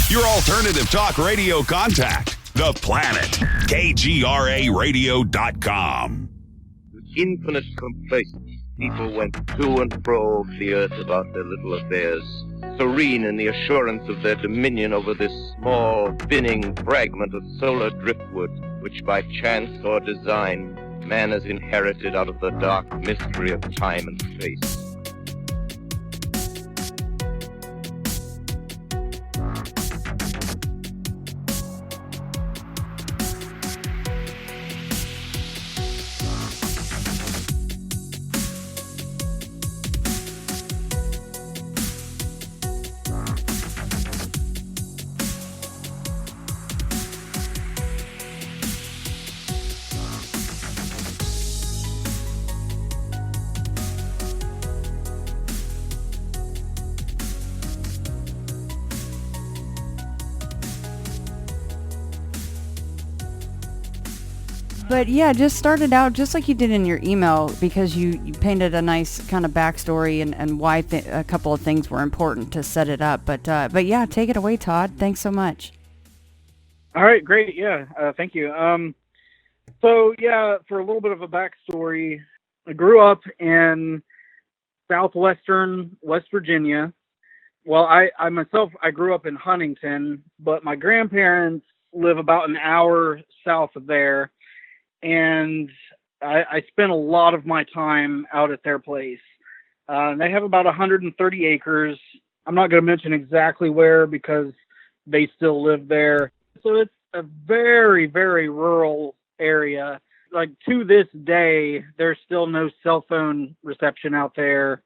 Your alternative talk radio contact, The Planet, KGRAradio.com. With infinite complaisance, people went to and fro of the earth about their little affairs, serene in the assurance of their dominion over this small, spinning fragment of solar driftwood, which by chance or design, man has inherited out of the dark mystery of time and space. But yeah, just started out just like you did in your email, because you painted a nice kind of backstory and why a couple of things were important to set it up. But yeah, take it away, Todd. Thanks so much. All right, great. Yeah, thank you. So yeah, for a little bit of a backstory, I grew up in Southwestern West Virginia. Well, I myself grew up in Huntington, but my grandparents live about an hour south of there. And I spent a lot of my time out at their place. They have about 130 acres. I'm not going to mention exactly where because they still live there. So it's a very, very rural area. Like to this day, there's still no cell phone reception out there.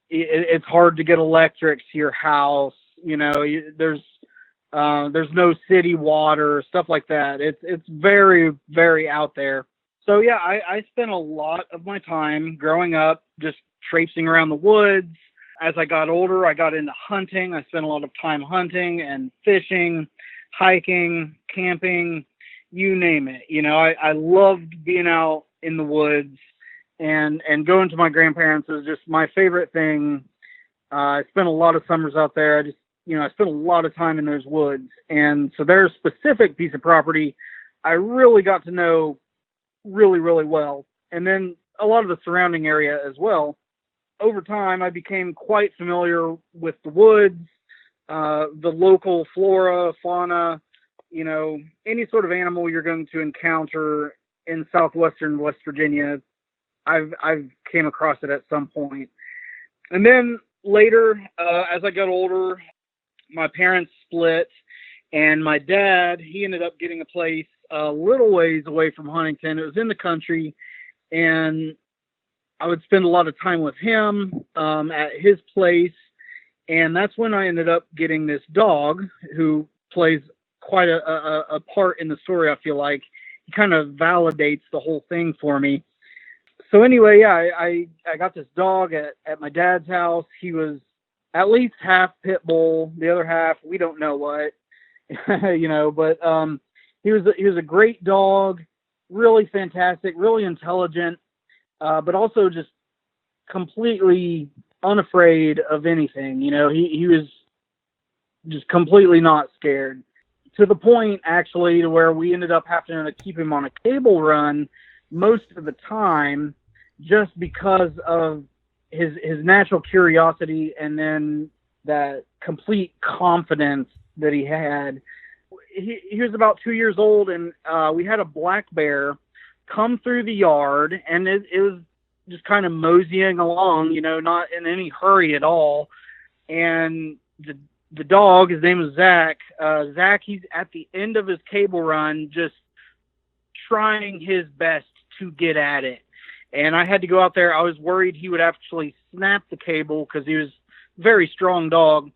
It's hard to get electric to your house. You know, there's no city water, stuff like that. It's very, very out there. So yeah, I spent a lot of my time growing up just traipsing around the woods. As I got older, I got into hunting. I spent a lot of time hunting and fishing, hiking, camping, you name it. You know, I loved being out in the woods, and going to my grandparents was just my favorite thing. I spent a lot of summers out there. I spent a lot of time in those woods. And so their specific piece of property, I really got to know really, really well. And then a lot of the surrounding area as well. Over time, I became quite familiar with the woods, the local flora, fauna, you know, any sort of animal you're going to encounter in Southwestern West Virginia. I've came across it at some point. And then later, as I got older, my parents split, and my dad, he ended up getting a place a little ways away from Huntington. It was in the country, and I would spend a lot of time with him at his place. And that's when I ended up getting this dog who plays quite a part in the story. I feel like he kind of validates the whole thing for me. So anyway, yeah, I got this dog at my dad's house. He was at least half pit bull, the other half, we don't know what, you know, but he was a great dog, really fantastic, really intelligent, but also just completely unafraid of anything. You know, he was just completely not scared, to the point actually to where we ended up having to keep him on a cable run most of the time, just because of his natural curiosity and then that complete confidence that he had. He was about 2 years old, and we had a black bear come through the yard, and it was just kind of moseying along, you know, not in any hurry at all. And the dog, his name is Zach. Zach, he's at the end of his cable run, just trying his best to get at it. And I had to go out there. I was worried he would actually snap the cable because he was a very strong dog.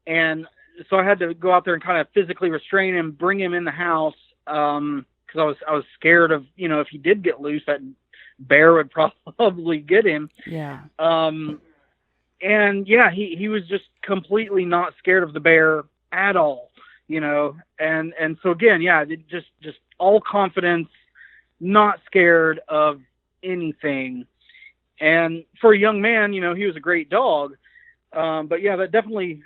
And so I had to go out there and kind of physically restrain him, bring him in the house, because I was scared of, you know, if he did get loose, that bear would probably get him. Yeah. And yeah, he was just completely not scared of the bear at all, you know. And so again, yeah, just all confidence, not scared of anything. And for a young man, you know, he was a great dog. But yeah, that definitely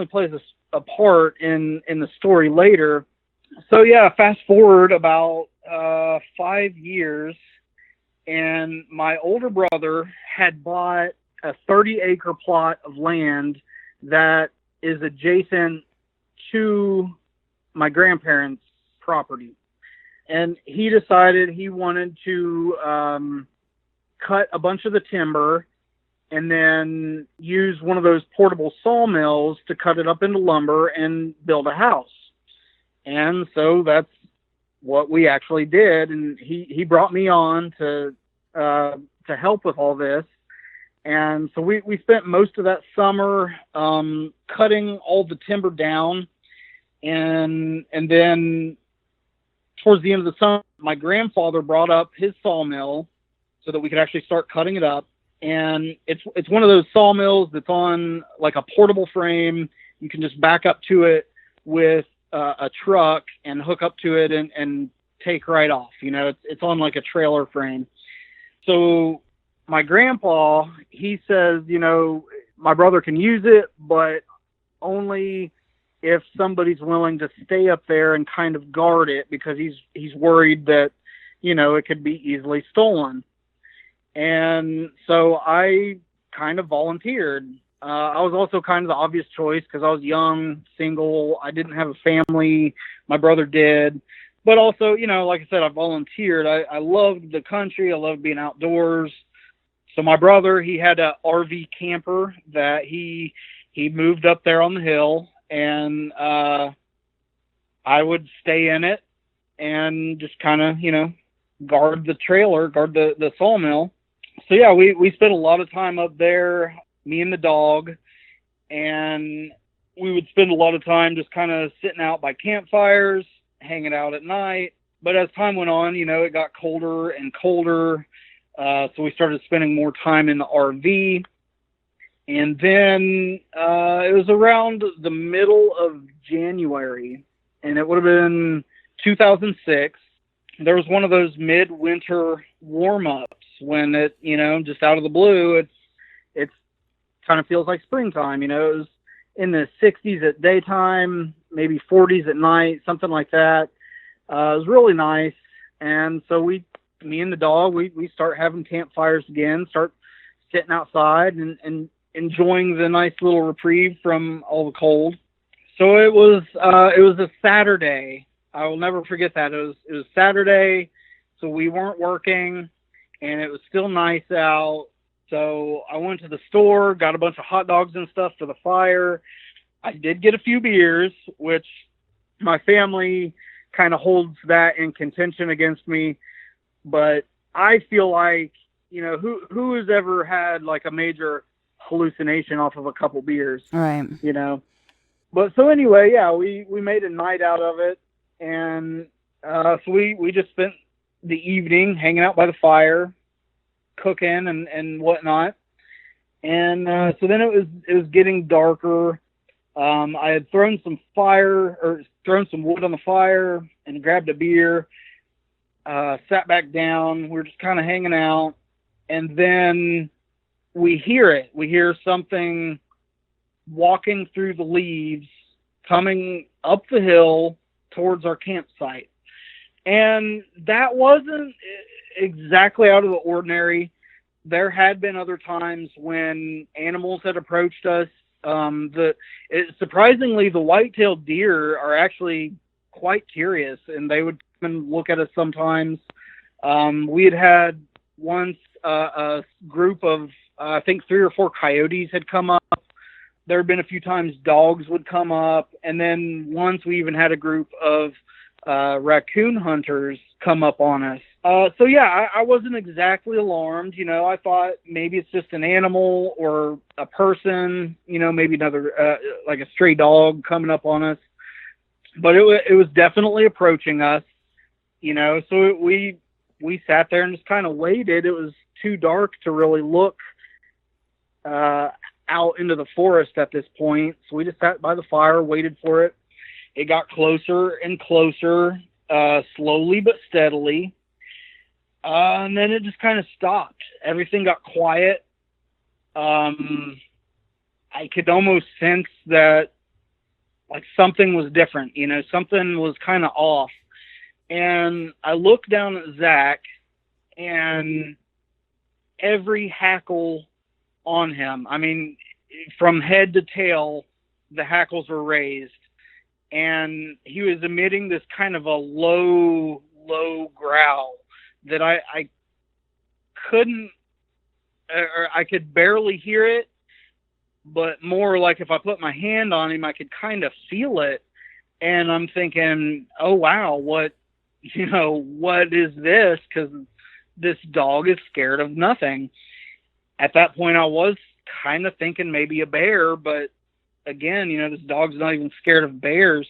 plays apart in the story later. So yeah, fast forward about 5 years, and my older brother had bought a 30-acre plot of land that is adjacent to my grandparents' property. And he decided he wanted to cut a bunch of the timber and then use one of those portable sawmills to cut it up into lumber and build a house. And so that's what we actually did. And he brought me on to help with all this. And so we spent most of that summer cutting all the timber down. And then towards the end of the summer, my grandfather brought up his sawmill so that we could actually start cutting it up. And it's one of those sawmills that's on like a portable frame. You can just back up to it with a truck and hook up to it and take right off. You know, it's on like a trailer frame. So my grandpa, he says, you know, my brother can use it, but only if somebody's willing to stay up there and kind of guard it, because he's worried that, you know, it could be easily stolen. And so I kind of volunteered. I was also kind of the obvious choice because I was young, single. I didn't have a family. My brother did. But also, you know, like I said, I volunteered. I loved the country. I loved being outdoors. So my brother, he had a RV camper that he moved up there on the hill, and I would stay in it and just kind of, you know, guard the trailer, guard the sawmill. So yeah, we spent a lot of time up there, me and the dog, and we would spend a lot of time just kind of sitting out by campfires, hanging out at night. But as time went on, you know, it got colder and colder. So we started spending more time in the RV. And then it was around the middle of January, and it would have been 2006. There was one of those midwinter warm-ups when it, you know, just out of the blue, it's kind of feels like springtime. You know, it was in the 60s at daytime, maybe 40s at night, something like that. It was really nice. And so me and the dog, we start having campfires again, start sitting outside and enjoying the nice little reprieve from all the cold. So it was a Saturday. I will never forget that. It was Saturday, so we weren't working, and it was still nice out. So I went to the store, got a bunch of hot dogs and stuff for the fire. I did get a few beers, which my family kind of holds that in contention against me. But I feel like, you know, who has ever had like a major hallucination off of a couple beers? Right. You know. But so anyway, yeah, we made a night out of it. And so we just spent the evening hanging out by the fire, cooking and whatnot. And so then it was getting darker. I had thrown some wood on the fire and grabbed a beer, sat back down. We were just kind of hanging out. And then we hear it. We hear something walking through the leaves, coming up the hill towards our campsite. And that wasn't exactly out of the ordinary. There had been other times when animals had approached us. Surprisingly, the white-tailed deer are actually quite curious, and they would come and look at us sometimes. We had once a group of, I think 3 or 4 coyotes had come up. There had been a few times dogs would come up, and then once we even had a group of raccoon hunters come up on us. So yeah, I wasn't exactly alarmed. You know, I thought maybe it's just an animal or a person, you know, maybe another, like a stray dog coming up on us. But it was definitely approaching us, you know, so we sat there and just kind of waited. It was too dark to really look out into the forest at this point. So we just sat by the fire, waited for it. It got closer and closer, slowly but steadily. And then it just kind of stopped. Everything got quiet. I could almost sense that like something was different, something was kind of off. And I looked down at Zach, and every hackle on him, I mean, from head to tail, the hackles were raised, and he was emitting this kind of a low growl that I couldn't, or I could barely hear it, but more like if I put my hand on him, I could kind of feel it. And I'm thinking, oh wow, what is this? Because this dog is scared of nothing. At that point, I was kind of thinking maybe a bear, but again, this dog's not even scared of bears.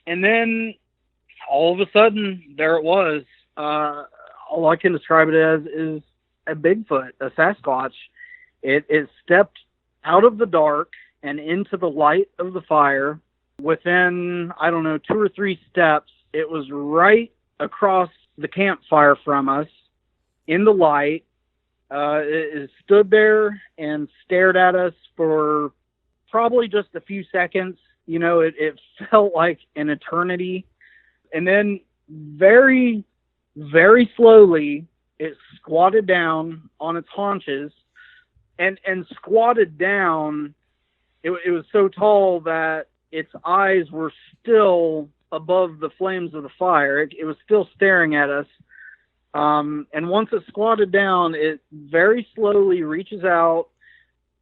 And then all of a sudden, there it was. All I can describe it as is a Bigfoot, a Sasquatch. It stepped out of the dark and into the light of the fire. Within, 2 or 3 steps, it was right across the campfire from us in the light. It stood there and stared at us for probably just a few seconds. It felt like an eternity. And then very, very slowly, it squatted down on its haunches and squatted down. It was so tall that its eyes were still above the flames of the fire. It was still staring at us. And once it squatted down, it very slowly reaches out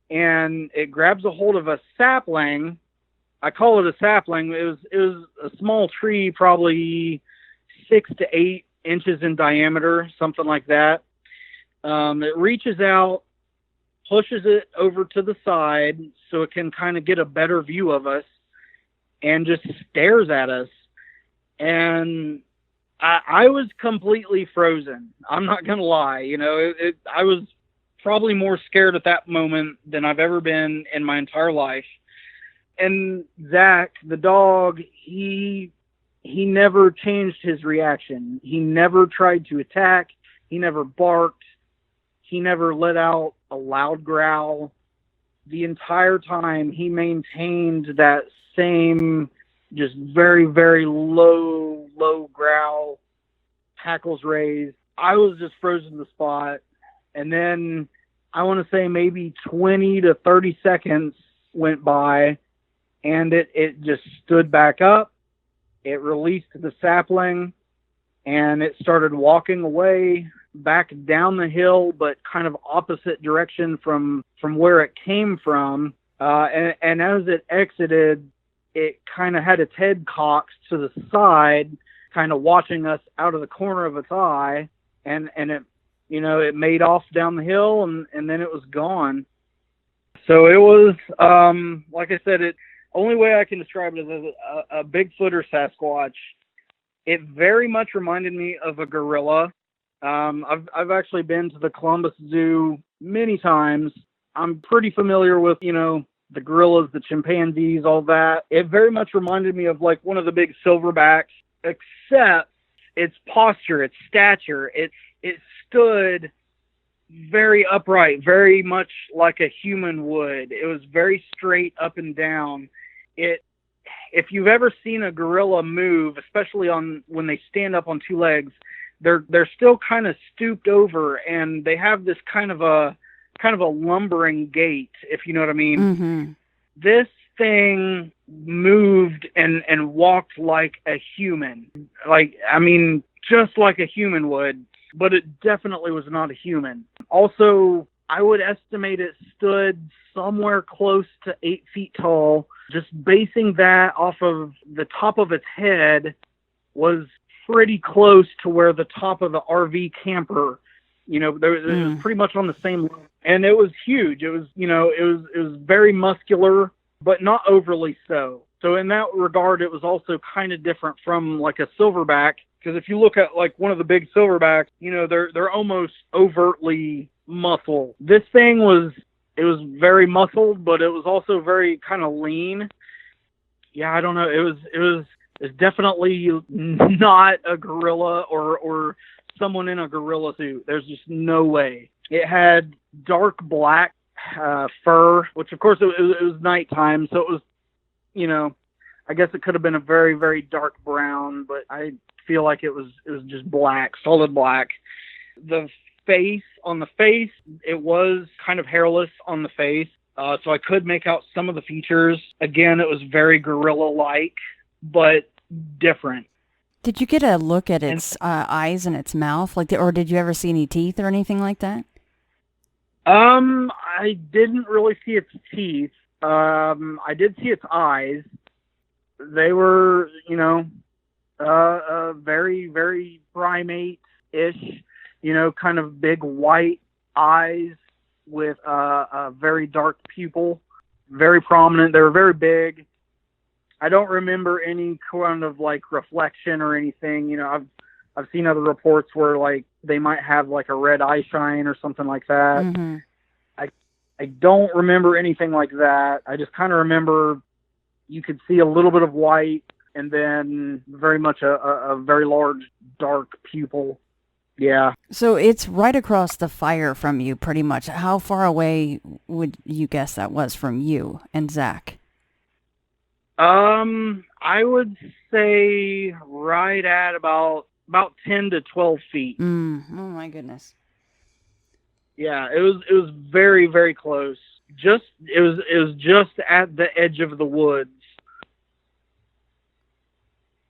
and it grabs a hold of a sapling. I call it a sapling. It was a small tree, probably 6 to 8 inches in diameter, something like that. It reaches out, pushes it over to the side so it can kind of get a better view of us, and just stares at us. And I was completely frozen. I'm not going to lie. I was probably more scared at that moment than I've ever been in my entire life. And Zach, the dog, he never changed his reaction. He never tried to attack. He never barked. He never let out a loud growl. The entire time he maintained that same just very, very low growl, hackles raised. I was just frozen in the spot. And then I want to say maybe 20 to 30 seconds went by, and it just stood back up. It released the sapling, and it started walking away back down the hill, but kind of opposite direction from where it came from. And as it exited, it kind of had its head cocked to the side, kind of watching us out of the corner of its eye. And it, it made off down the hill, and then it was gone. So it was, like I said, only way I can describe it is as a Bigfoot or Sasquatch. It very much reminded me of a gorilla. I've actually been to the Columbus Zoo many times. I'm pretty familiar with, the gorillas, the chimpanzees, all that. It very much reminded me of like one of the big silverbacks, except its posture, its stature. It stood very upright, very much like a human would. It was very straight up and down. If you've ever seen a gorilla move, especially when they stand up on 2 legs, they're still kind of stooped over, and they have this kind of a lumbering gait, if you know what I mean. Mm-hmm. This thing moved and walked like a human. Just like a human would, but it definitely was not a human. Also, I would estimate it stood somewhere close to 8 feet tall. Just basing that off of the top of its head was pretty close to where the top of the RV camper, it was pretty much on the same level. And it was huge. It was, it was very muscular, but not overly so. So in that regard, it was also kind of different from like a silverback, because if you look at like one of the big silverbacks, they're almost overtly muscle. This thing was very muscled, but it was also very kind of lean. Yeah, I don't know. It's definitely not a gorilla or someone in a gorilla suit. There's just no way. It had dark black fur, which of course it was nighttime, so it was, I guess it could have been a very, very dark brown, but I feel like it was just black, solid black. The face, it was kind of hairless on the face, so I could make out some of the features. Again, it was very gorilla-like, but different. Did you get a look at its eyes and its mouth, or did you ever see any teeth or anything like that? I didn't really see its teeth. I did see its eyes. They were, very, very primate-ish, kind of big white eyes with a very dark pupil, very prominent. They were very big. I don't remember any kind of like reflection or anything. I've seen other reports where like they might have like a red eye shine or something like that. Mm-hmm. I don't remember anything like that. I just kind of remember you could see a little bit of white and then very much a very large dark pupil. Yeah. So it's right across the fire from you, pretty much. How far away would you guess that was from you and Zach? I would say right at about 10 to 12 feet. Oh my goodness. Yeah, it was very, very close. It was just at the edge of the woods.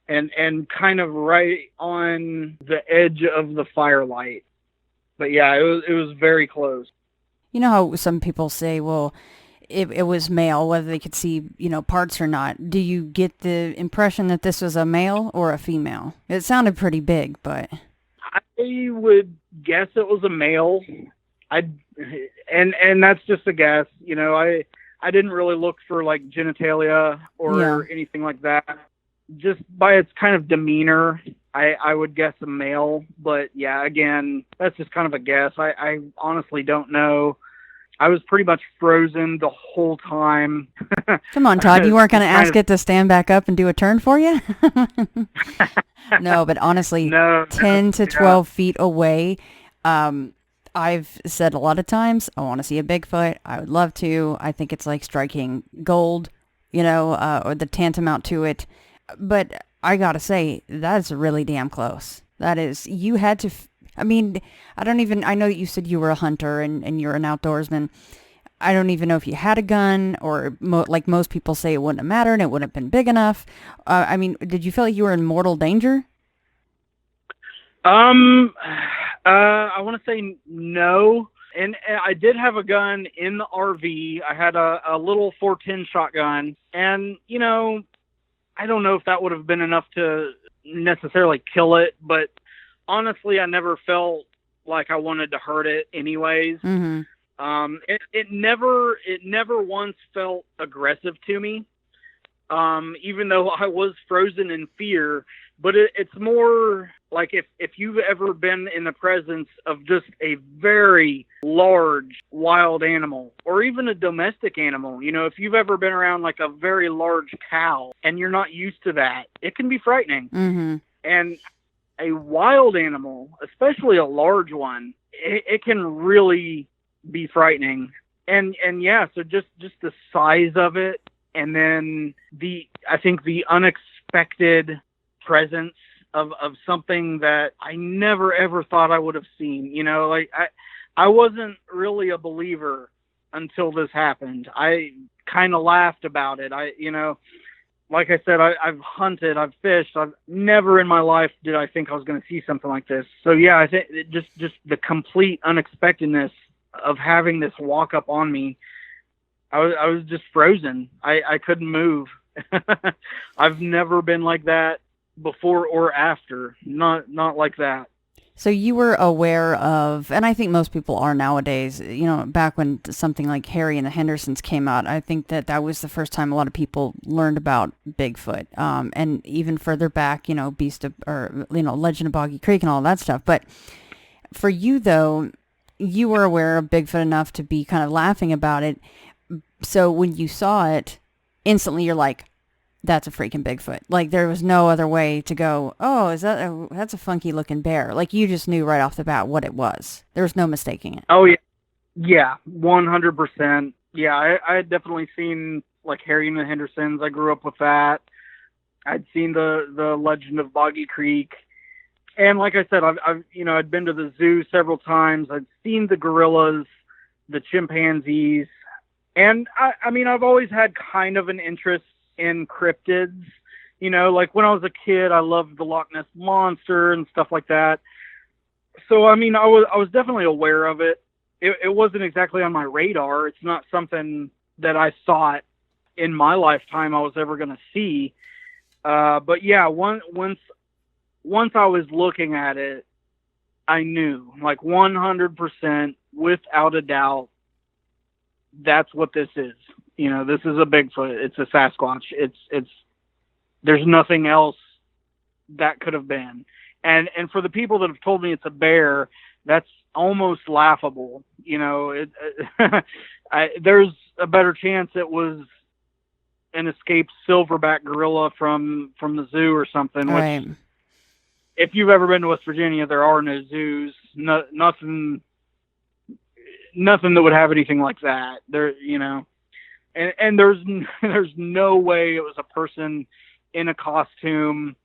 And kind of right on the edge of the firelight. But yeah, it was very close. You know how some people say, well, it was male, whether they could see, parts or not. Do you get the impression that this was a male or a female? It sounded pretty big, but I would guess it was a male. And that's just a guess. I didn't really look for like genitalia or anything like that. Just by its kind of demeanor, I would guess a male. But yeah, again, that's just kind of a guess. I honestly don't know. I was pretty much frozen the whole time. Come on, Todd. You weren't going to ask it to stand back up and do a turn for you? No, but honestly, 10 to 12 feet away, I've said a lot of times, I want to see a Bigfoot. I would love to. I think it's like striking gold, or the tantamount to it. But I got to say, that's really damn close. That is, you had to... I know that you said you were a hunter and you're an outdoorsman. I don't even know if you had a gun or like most people say it wouldn't have mattered and it wouldn't have been big enough. Did you feel like you were in mortal danger? I want to say no. And I did have a gun in the RV. I had a little 410 shotgun. And, I don't know if that would have been enough to necessarily kill it, but honestly, I never felt like I wanted to hurt it anyways. Mm-hmm. It never once felt aggressive to me, even though I was frozen in fear. But it's more like if you've ever been in the presence of just a very large wild animal or even a domestic animal, if you've ever been around like a very large cow and you're not used to that, it can be frightening. Mm-hmm. And a wild animal, especially a large one, it can really be frightening. And yeah, so just the size of it, and then I think the unexpected presence of something that I never ever thought I would have seen. I wasn't really a believer until this happened. I kind of laughed about it. Like I said, I've hunted, I've fished. I've never in my life did I think I was going to see something like this. So yeah, I think just the complete unexpectedness of having this walk up on me, I was just frozen. I couldn't move. I've never been like that before or after. Not like that. So you were aware of, and I think most people are nowadays, back when something like Harry and the Hendersons came out, I think that was the first time a lot of people learned about Bigfoot. And even further back, Legend of Boggy Creek and all that stuff. But for you, though, you were aware of Bigfoot enough to be kind of laughing about it. So when you saw it, instantly you're like, that's a freaking Bigfoot. Like, there was no other way to go, oh, that's a funky looking bear. Like, you just knew right off the bat what it was. There was no mistaking it. Oh, yeah. Yeah, 100%. Yeah, I had definitely seen, like, Harry and the Hendersons. I grew up with that. I'd seen the Legend of Boggy Creek. And like I said, I'd been to the zoo several times. I'd seen the gorillas, the chimpanzees. And I've always had kind of an interest in cryptids. Like when I was a kid, I loved the Loch Ness Monster and stuff like that. So, I was definitely aware of it. It wasn't exactly on my radar. It's not something that I thought in my lifetime I was ever going to see. But yeah, once I was looking at it, I knew, like 100%, without a doubt, that's what this is. This is a Bigfoot. It's a Sasquatch. It's there's nothing else that could have been. And for the people that have told me it's a bear, that's almost laughable. There's a better chance it was an escaped silverback gorilla from the zoo or something. Right. Which, if you've ever been to West Virginia, there are no zoos. Nothing that would have anything like that. And there's no way it was a person in a costume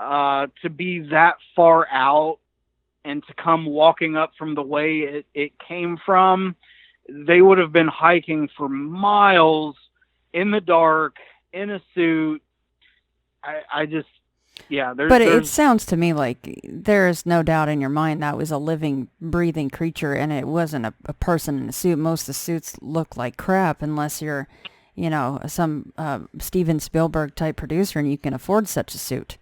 to be that far out and to come walking up from the way it came from. They would have been hiking for miles in the dark in a suit. But it sounds to me like there is no doubt in your mind that was a living, breathing creature, and it wasn't a person in a suit. Most of the suits look like crap unless you're, some Steven Spielberg type producer and you can afford such a suit.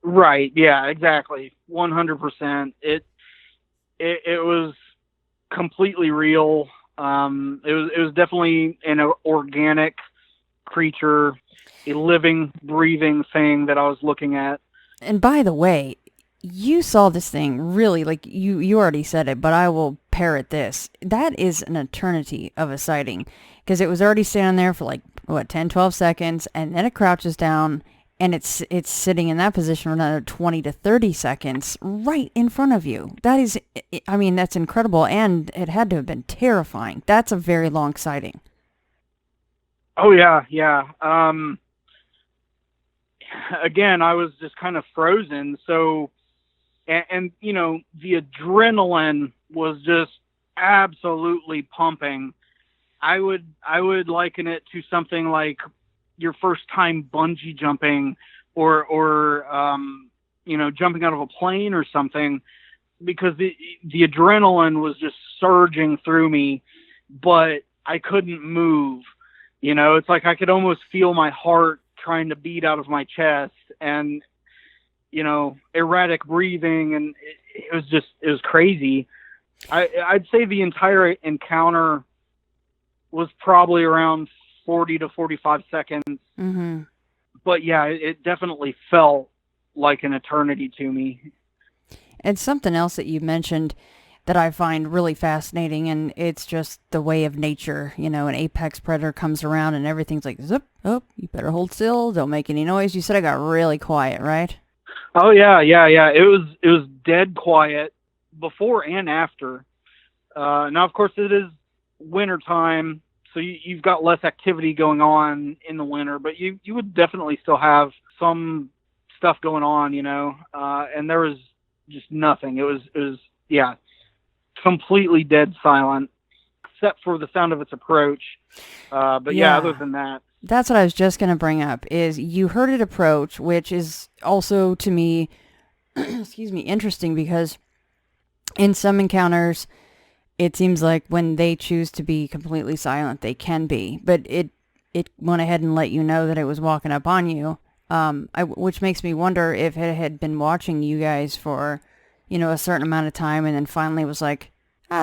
Right. Yeah, exactly. 100%. It was completely real. It was definitely an organic creature, a living, breathing thing that I was looking at. And by the way, you saw this thing really, like you already said it, but I will parrot this. That is an eternity of a sighting, because it was already standing there for 10, 12 seconds, and then it crouches down, and it's sitting in that position for another 20 to 30 seconds right in front of you. That is, that's incredible, and it had to have been terrifying. That's a very long sighting. Oh, yeah. Again, I was just kind of frozen. So, and the adrenaline was just absolutely pumping. I would liken it to something like your first time bungee jumping or jumping out of a plane or something, because the adrenaline was just surging through me, but I couldn't move. It's like I could almost feel my heart trying to beat out of my chest, and erratic breathing, and it was crazy. I'd say the entire encounter was probably around 40 to 45 seconds. Mm-hmm. But yeah, it definitely felt like an eternity to me. And something else that you mentioned that I find really fascinating, and it's just the way of nature. An apex predator comes around and everything's like, zip, oh, you better hold still, don't make any noise. You said I got really quiet, right? Oh, yeah. It was dead quiet before and after. Now, of course, it is wintertime, so you've got less activity going on in the winter, but you would definitely still have some stuff going on, and there was just nothing. It was completely dead silent, except for the sound of its approach. But other than that. That's what I was just going to bring up, is you heard it approach, which is also, to me, interesting, because in some encounters, it seems like when they choose to be completely silent, they can be. But it went ahead and let you know that it was walking up on you, which makes me wonder if it had been watching you guys for, a certain amount of time, and then finally was like,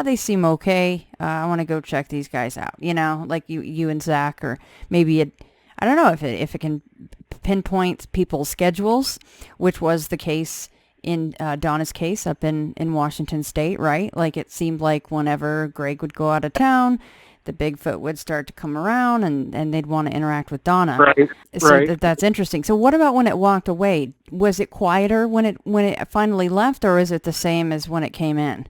they seem okay. I want to go check these guys out. Like you and Zach, or maybe I don't know if it can pinpoint people's schedules, which was the case in Donna's case up in Washington State, right? Like it seemed like whenever Greg would go out of town, the Bigfoot would start to come around, and they'd want to interact with Donna. Right. So that's interesting. So what about when it walked away? Was it quieter when it finally left, or is it the same as when it came in?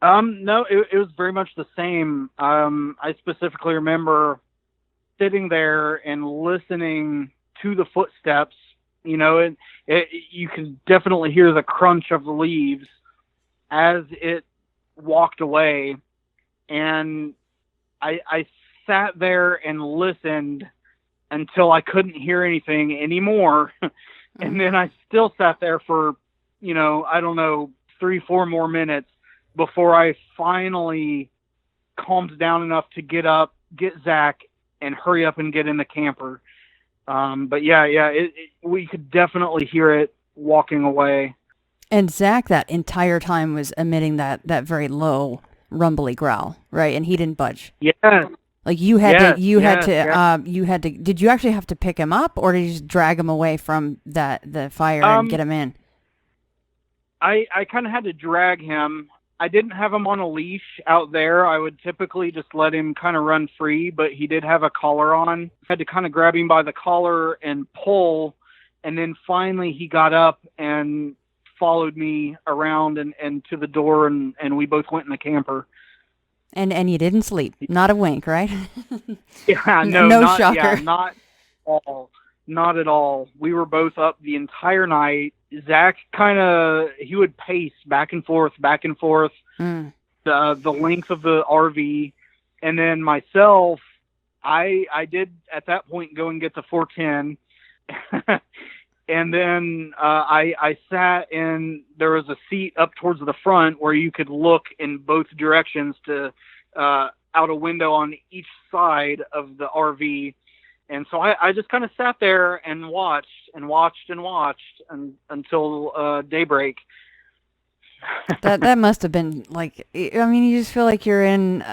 No, it was very much the same. I specifically remember sitting there and listening to the footsteps, and you can definitely hear the crunch of the leaves as it walked away. And I sat there and listened until I couldn't hear anything anymore. And then I still sat there for, I don't know, 3-4 more minutes before I finally calmed down enough to get up, get Zach, and hurry up and get in the camper. But yeah, we could definitely hear it walking away. And Zach that entire time was emitting that very low, rumbly growl, right? And he didn't budge. Yeah. Like you had to, did you actually have to pick him up, or did you just drag him away from the fire and get him in? I kind of had to drag him. I didn't have him on a leash out there. I would typically just let him kind of run free, but he did have a collar on. I had to kind of grab him by the collar and pull, and then finally he got up and followed me around and to the door, and we both went in the camper. And you didn't sleep? Not a wink, right? Yeah, no shocker. Yeah, not at all. We were both up the entire night. Zach he would pace back and forth, the length of the RV. And then myself, I did at that point go and get the 410. And then I sat in, there was a seat up towards the front where you could look in both directions to out a window on each side of the RV. And so I just kind of sat there and watched until daybreak. that must have been like, I mean, you just feel like you're in,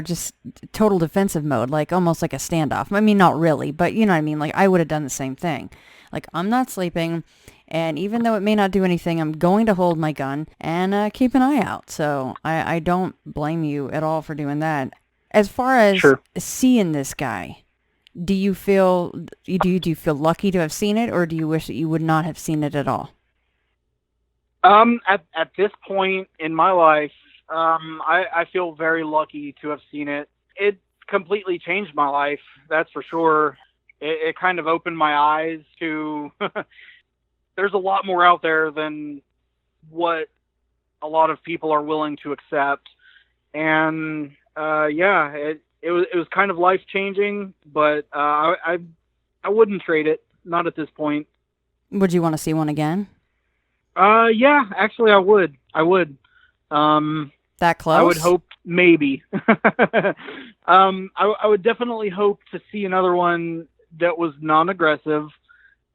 just total defensive mode, like almost like a standoff. I mean, not really, but you know what I mean? Like I would have done the same thing. Like I'm not sleeping, and even though it may not do anything, I'm going to hold my gun and keep an eye out. So I don't blame you at all for doing that. As far as seeing this guy, do you feel lucky to have seen it, or do you wish that you would not have seen it at all? At this point in my life, I feel very lucky to have seen it. It completely changed my life, that's for sure. It kind of opened my eyes to there's a lot more out there than what a lot of people are willing to accept. And it was kind of life changing, but I wouldn't trade it, not at this point. Would you want to see one again? Yeah, actually I would. That close? I would hope maybe. I would definitely hope to see another one that was non-aggressive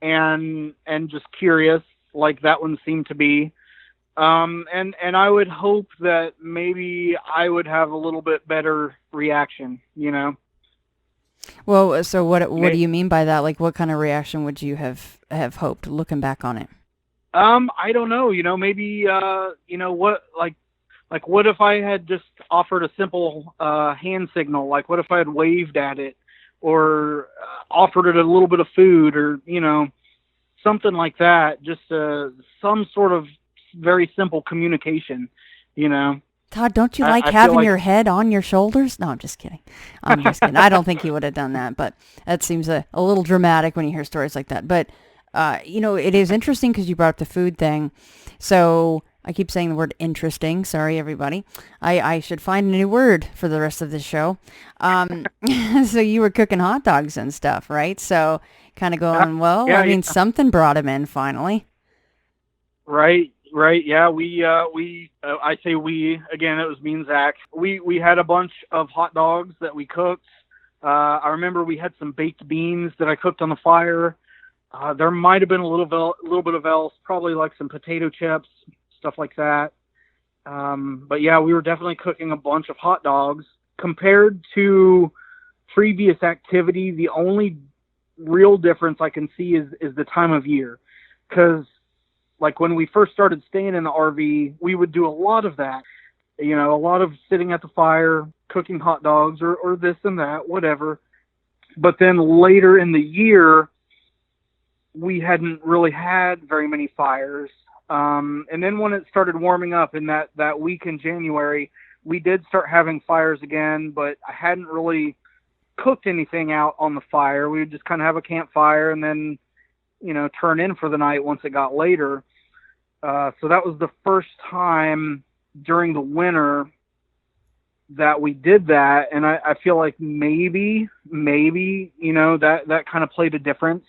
and just curious, like that one seemed to be. And I would hope that maybe I would have a little bit better reaction, Well, so what do you mean by that? Like, what kind of reaction would you have hoped, looking back on it? I don't know, maybe, what if I had just offered a simple hand signal? Like, what if I had waved at it, or offered it a little bit of food, or, something like that. Just some sort of very simple communication, Todd, don't you like having your head on your shoulders? No, I'm just kidding. I don't think he would have done that, but that seems a little dramatic when you hear stories like that. But, it is interesting because you brought up the food thing. So I keep saying the word interesting. Sorry, everybody. I should find a new word for the rest of the show. So you were cooking hot dogs and stuff, right? So kind of going, something brought him in finally. Right. Yeah, I say we, again, it was me and Zach. We had a bunch of hot dogs that we cooked. I remember we had some baked beans that I cooked on the fire. There might have been a little bit of else, probably like some potato chips, stuff like that. But yeah, we were definitely cooking a bunch of hot dogs. Compared to previous activity, the only real difference I can see is the time of year. Because like when we first started staying in the RV, we would do a lot of that. A lot of sitting at the fire, cooking hot dogs or this and that, whatever. But then later in the year, we hadn't really had very many fires. And then when it started warming up in that week in January, we did start having fires again, but I hadn't really cooked anything out on the fire. We would just kind of have a campfire and then, turn in for the night once it got later. So that was the first time during the winter that we did that. And I feel like maybe, that kind of played a difference.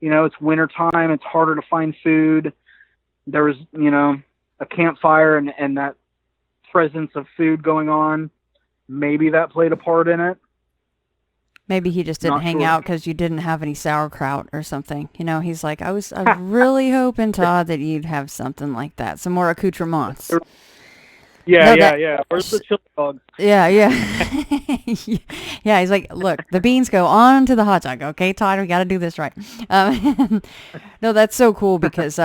It's winter time. It's harder to find food. There was, a campfire and that presence of food going on. Maybe that played a part in it. Maybe he just didn't hang out because you didn't have any sauerkraut or something. He's like, I was really hoping, Todd, that you'd have something like that. Some more accoutrements. Yeah. Where's the chili dogs? Yeah. Yeah, he's like, look, the beans go on to the hot dog. Okay, Todd, we got to do this right. No, that's so cool because,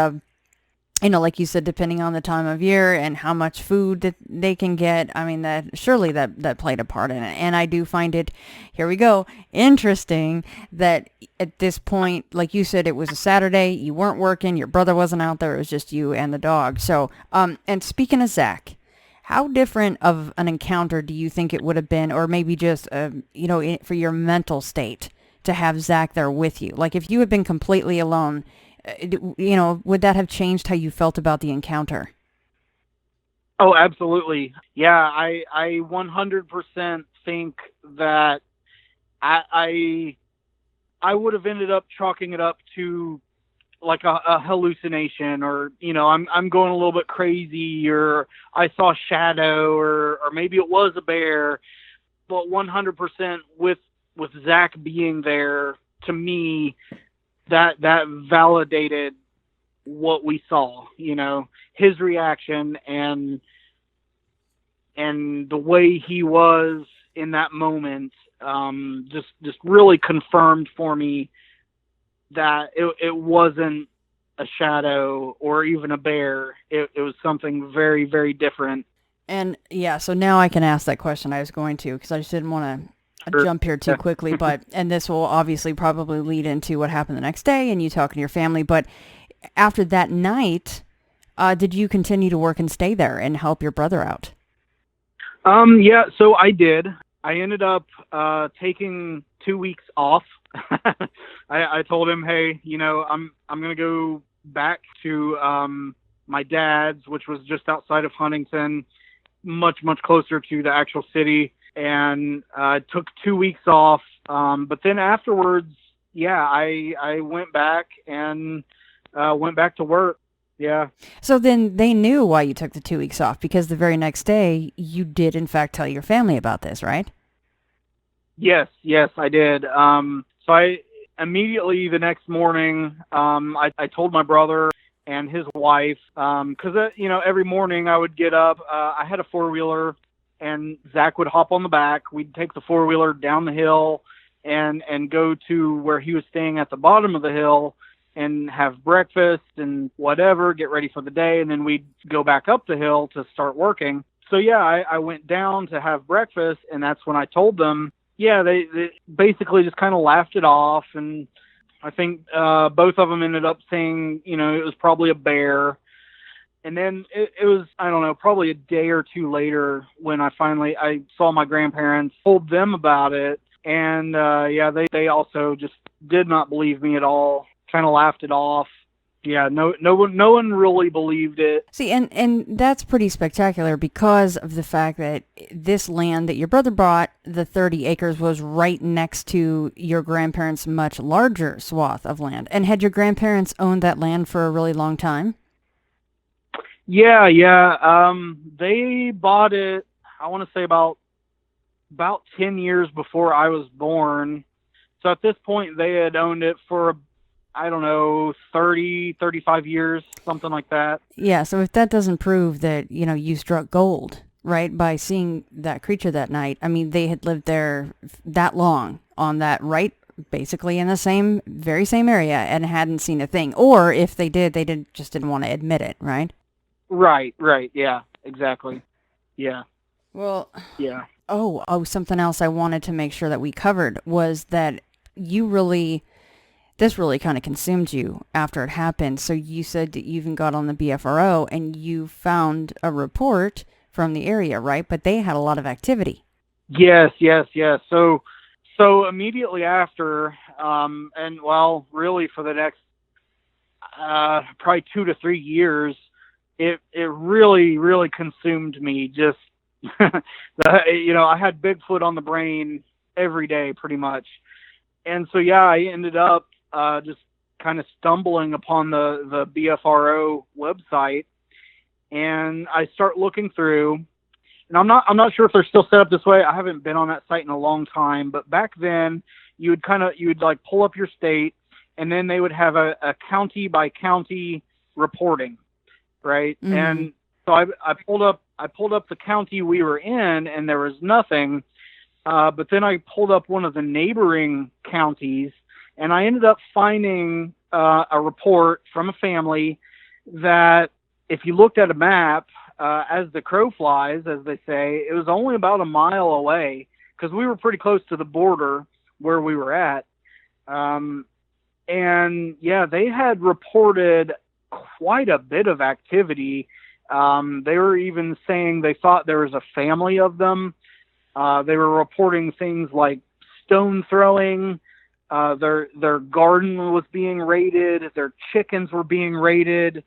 like you said, depending on the time of year and how much food that they can get, I mean, that played a part in it. And I do find it, here we go, interesting that at this point, like you said, it was a Saturday, you weren't working, your brother wasn't out there, it was just you and the dog. So, and speaking of Zach, how different of an encounter do you think it would have been, or maybe just, for your mental state to have Zach there with you? Like if you had been completely alone, would that have changed how you felt about the encounter? Oh, absolutely. Yeah, I 100% think that I would have ended up chalking it up to like a hallucination, or I'm going a little bit crazy, or I saw a shadow, or maybe it was a bear. But 100% with Zach being there, to me, that validated what we saw, his reaction and the way he was in that moment, just really confirmed for me that it wasn't a shadow or even a bear. It was something very, very different. And yeah, so now I can ask that question I was going to, because I just didn't want to jump here too quickly, and this will obviously probably lead into what happened the next day and you talking to your family. But after that night, did you continue to work and stay there and help your brother out? Yeah, so I did. I ended up taking 2 weeks off. I told him, hey, I'm gonna go back to my dad's, which was just outside of Huntington, much closer to the actual city. And took 2 weeks off. But then afterwards, I went back and went back to work. Yeah. So then they knew why you took the 2 weeks off, because the very next day you did in fact tell your family about this, right? Yes, I did. So I immediately the next morning, I told my brother and his wife, because every morning I would get up. I had a 4-wheeler. And Zach would hop on the back. We'd take the 4-wheeler down the hill and go to where he was staying at the bottom of the hill and have breakfast and whatever, get ready for the day. And then we'd go back up the hill to start working. So, I went down to have breakfast, and that's when I told them, they basically just kind of laughed it off. And I think both of them ended up saying, it was probably a bear. And then it was, I don't know, probably a day or two later when I saw my grandparents, told them about it. And they also just did not believe me at all, kind of laughed it off. Yeah, no one really believed it. See, and that's pretty spectacular because of the fact that this land that your brother bought, the 30 acres, was right next to your grandparents' much larger swath of land. And had your grandparents owned that land for a really long time? Yeah. They bought it, I want to say about 10 years before I was born. So at this point, they had owned it for, I don't know, 30, 35 years, something like that. Yeah, so if that doesn't prove that, you struck gold, right, by seeing that creature that night, I mean, they had lived there that long on that, right, basically in the very same area and hadn't seen a thing. Or if they did, they just didn't want to admit it, right? Right. Yeah, exactly. Yeah. Well, yeah. Oh, something else I wanted to make sure that we covered was that this really kind of consumed you after it happened. So you said that you even got on the BFRO and you found a report from the area, right? But they had a lot of activity. Yes. So So immediately after, and well, really for the next probably 2 to 3 years, it really consumed me. Just I had Bigfoot on the brain every day pretty much. And so yeah, I ended up just kind of stumbling upon the BFRO website, and I start looking through. And I'm not sure if they're still set up this way. I haven't been on that site in a long time, but back then you would like pull up your state, and then they would have a county by county reporting, right? Mm-hmm. And so I pulled up the county we were in, and there was nothing. But then I pulled up one of the neighboring counties, and I ended up finding a report from a family that if you looked at a map, as the crow flies, as they say, it was only about a mile away, because we were pretty close to the border where we were at. And yeah, they had reported quite a bit of activity. They were even saying they thought there was a family of them. They were reporting things like stone throwing. Their garden was being raided. Their chickens were being raided.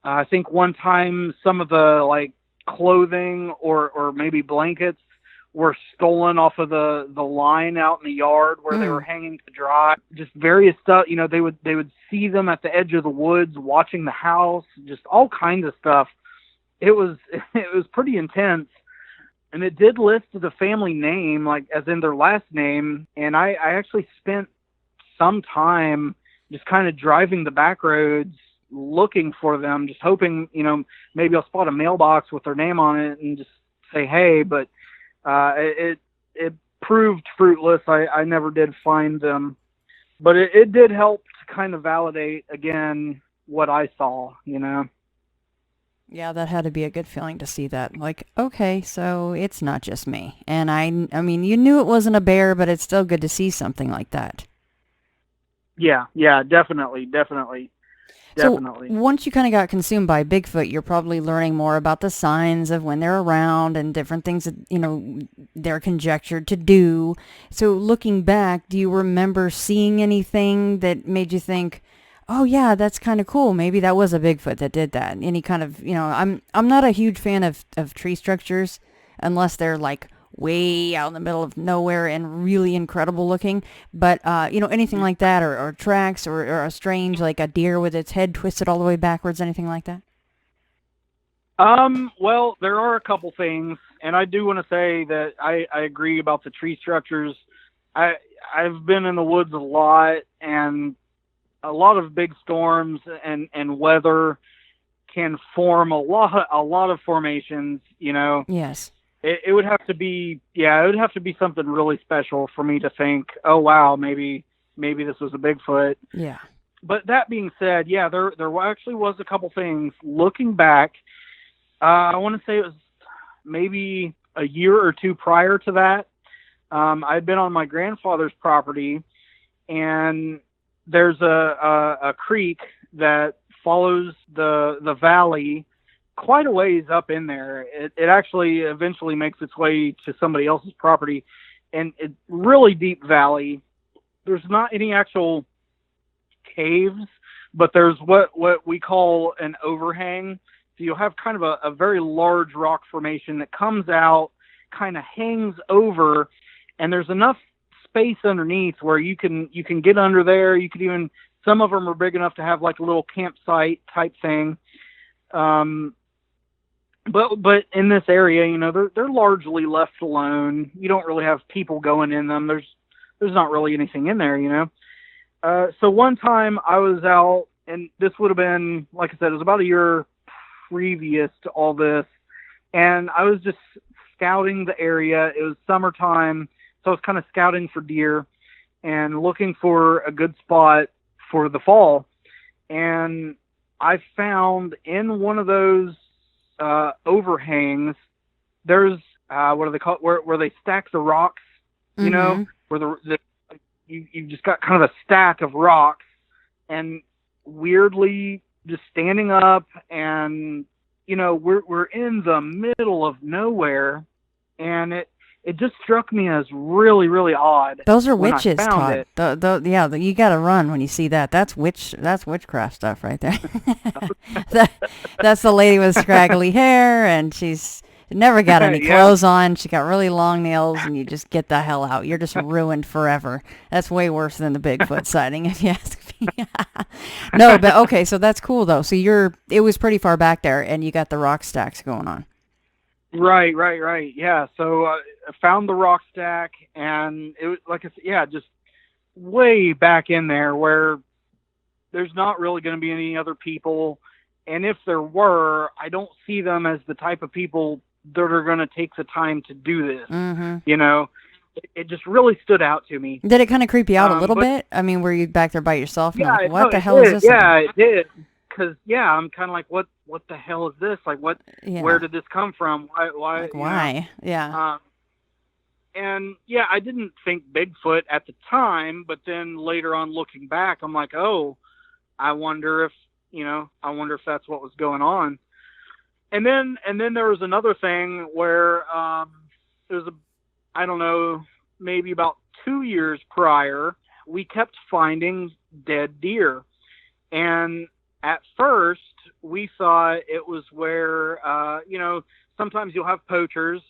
I think one time some of the like clothing or maybe blankets were stolen off of the line out in the yard where they were hanging to dry. Just various stuff. They would see them at the edge of the woods watching the house. Just all kinds of stuff. It was pretty intense. And it did list the family name, like as in their last name. And I actually spent some time just kind of driving the back roads looking for them, just hoping, maybe I'll spot a mailbox with their name on it and just say, hey, but it proved fruitless. I never did find them, but it did help to kind of validate again what I saw, Yeah, that had to be a good feeling to see that. Like, okay, so it's not just me. And I mean, you knew it wasn't a bear, but it's still good to see something like that. Yeah, definitely. So once you kind of got consumed by Bigfoot, you're probably learning more about the signs of when they're around and different things that, they're conjectured to do. So looking back, do you remember seeing anything that made you think, oh yeah, that's kind of cool. Maybe that was a Bigfoot that did that. Any kind of, I'm not a huge fan of tree structures unless they're like way out in the middle of nowhere and really incredible looking. But, anything like that or tracks or a strange, like a deer with its head twisted all the way backwards, anything like that? Well, there are a couple things, and I do want to say that I agree about the tree structures. I've been in the woods a lot, and a lot of big storms and weather can form a lot of formations, Yes. It would have to be, something really special for me to think, oh wow, maybe this was a Bigfoot. Yeah. But that being said, yeah, there actually was a couple things. Looking back, I want to say it was maybe a year or two prior to that. I'd been on my grandfather's property, and there's a creek that follows the valley quite a ways up in there. It actually eventually makes its way to somebody else's property, and it's really deep valley. There's not any actual caves, but there's what we call an overhang. So you'll have kind of a very large rock formation that comes out, kind of hangs over, and there's enough space underneath where you can get under there. You could even, some of them are big enough to have like a little campsite type thing. But in this area, they're largely left alone. You don't really have people going in them. There's not really anything in there, So one time I was out, and this would have been, like I said, it was about a year previous to all this, and I was just scouting the area. It was summertime, so I was kind of scouting for deer and looking for a good spot for the fall. And I found in one of those overhangs, there's what do they call it, where they stack the rocks, where you just got kind of a stack of rocks, and weirdly just standing up, and we're in the middle of nowhere, and it it just struck me as really, really odd. Those are witches, Todd. Yeah, you got to run when you see that. That's witchcraft stuff right there. That's the lady with scraggly hair, and she's never got any clothes on. She got really long nails, and you just get the hell out. You're just ruined forever. That's way worse than the Bigfoot sighting, if you ask me. No, but okay, so that's cool though. So it was pretty far back there, and you got the rock stacks going on. Right. Yeah. So I found the rock stack, and it was like I said, just way back in there where there's not really going to be any other people, and if there were, I don't see them as the type of people that are going to take the time to do this. Mm-hmm. You know, it just really stood out to me. Did it kind of creep you out a little bit? I mean, were you back there by yourself? Yeah. Like, what the hell is this? Yeah, it did. Because I'm kind of like, what the hell is this? Like, what? Yeah. Where did this come from? Why? Like, why? Yeah. And yeah, I didn't think Bigfoot at the time, but then later on, looking back, I'm like, oh, I wonder if that's what was going on. And then there was another thing where there was I don't know, maybe about 2 years prior, we kept finding dead deer, and at first, we thought it was where, sometimes you'll have poachers.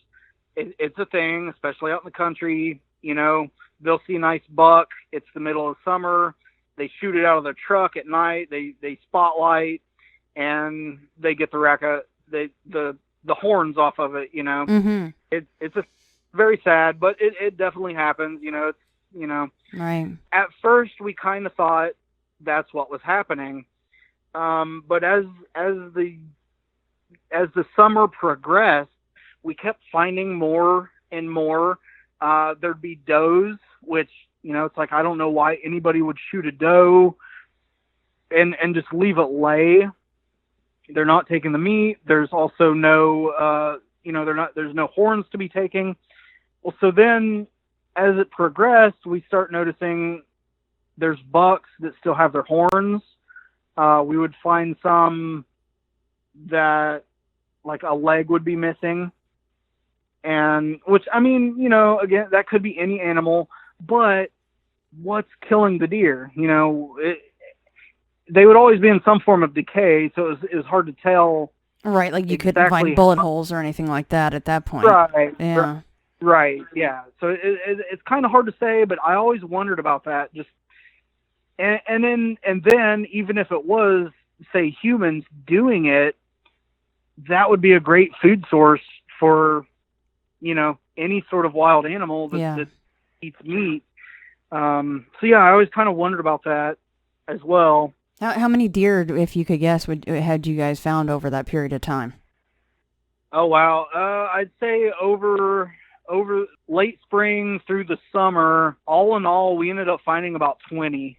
It's a thing, especially out in the country. They'll see a nice buck. It's the middle of summer. They shoot it out of their truck at night. They spotlight, and they get the horns off of it. Mm-hmm. It's a very sad, but it definitely happens. Right. At first, we kind of thought that's what was happening. But as the summer progressed, we kept finding more and more. There'd be does, which, it's like, I don't know why anybody would shoot a doe and just leave it lay. They're not taking the meat. There's also no, there's no horns to be taken. Well, so then as it progressed, we start noticing there's bucks that still have their horns. We would find some that, like, a leg would be missing. And, which, I mean, again, that could be any animal, but what's killing the deer? They would always be in some form of decay, so it was hard to tell. Right, like you couldn't find bullet holes or anything like that at that point. Right. Yeah. Right, yeah. So it's kind of hard to say, but I always wondered about that. Just And then even if it was, say, humans doing it, that would be a great food source for, any sort of wild animal that eats meat. So yeah, I always kind of wondered about that as well. How many deer, if you could guess, had you guys found over that period of time? Oh wow, I'd say over late spring through the summer, all in all, we ended up finding about 20.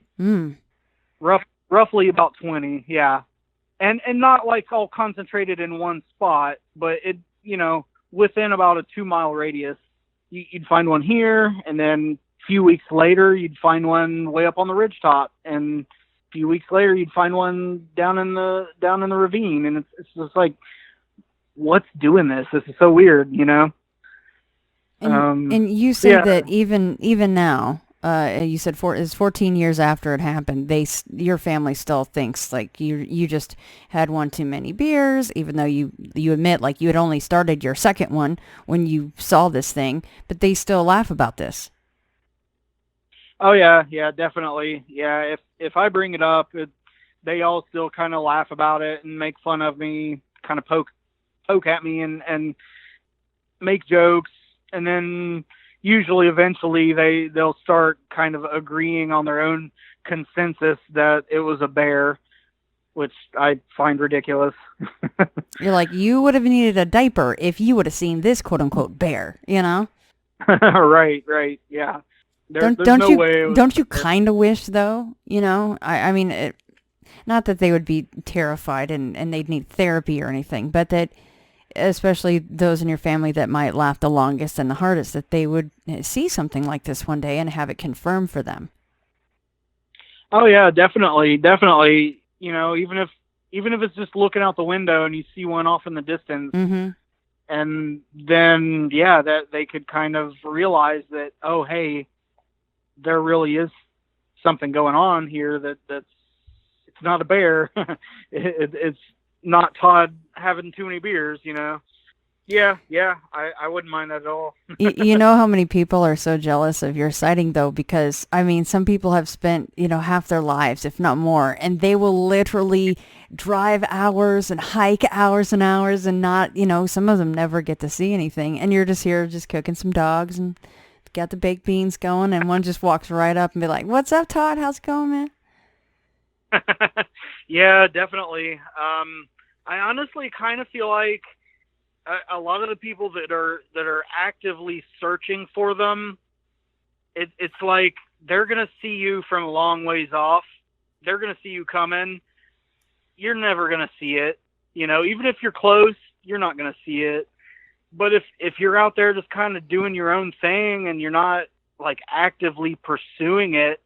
Roughly about 20, yeah. And not like all concentrated in one spot, but it, within about a 2-mile radius. You'd find one here, and then a few weeks later, you'd find one way up on the ridge top, and a few weeks later, you'd find one down in the ravine, and it's just like, what's doing this? This is so weird, And you said that even now, you said it's 14 years after it happened, your family still thinks like you just had one too many beers, even though you admit like you had only started your second one when you saw this thing, but they still laugh about this. Oh yeah, definitely. Yeah, if I bring it up, they all still kind of laugh about it and make fun of me, kind of poke at me and make jokes, and then usually eventually they'll start kind of agreeing on their own consensus that it was a bear, which I find ridiculous. You're like, you would have needed a diaper if you would have seen this quote unquote bear, Right, yeah. Don't you kind of wish though, I mean, not that they would be terrified and they'd need therapy or anything, but that especially those in your family that might laugh the longest and the hardest, that they would see something like this one day and have it confirmed for them. Oh yeah, definitely. Even if it's just looking out the window and you see one off in the distance, mm-hmm. And then, yeah, that they could kind of realize that, oh, hey, there really is something going on here that's it's not a bear. It's not Todd having too many beers, you know? Yeah, I wouldn't mind that at all. You know how many people are so jealous of your sighting, though, because, I mean, some people have spent, half their lives, if not more, and they will literally drive hours and hike hours and hours and not, some of them never get to see anything. And you're just here just cooking some dogs and got the baked beans going, and one just walks right up and be like, "What's up, Todd? How's it going, man?" Yeah, definitely. I honestly kind of feel like a lot of the people that are actively searching for them, it's like they're gonna see you from a long ways off. They're gonna see you coming. You're never gonna see it. Even if you're close, you're not gonna see it. But if you're out there just kind of doing your own thing and you're not like actively pursuing it,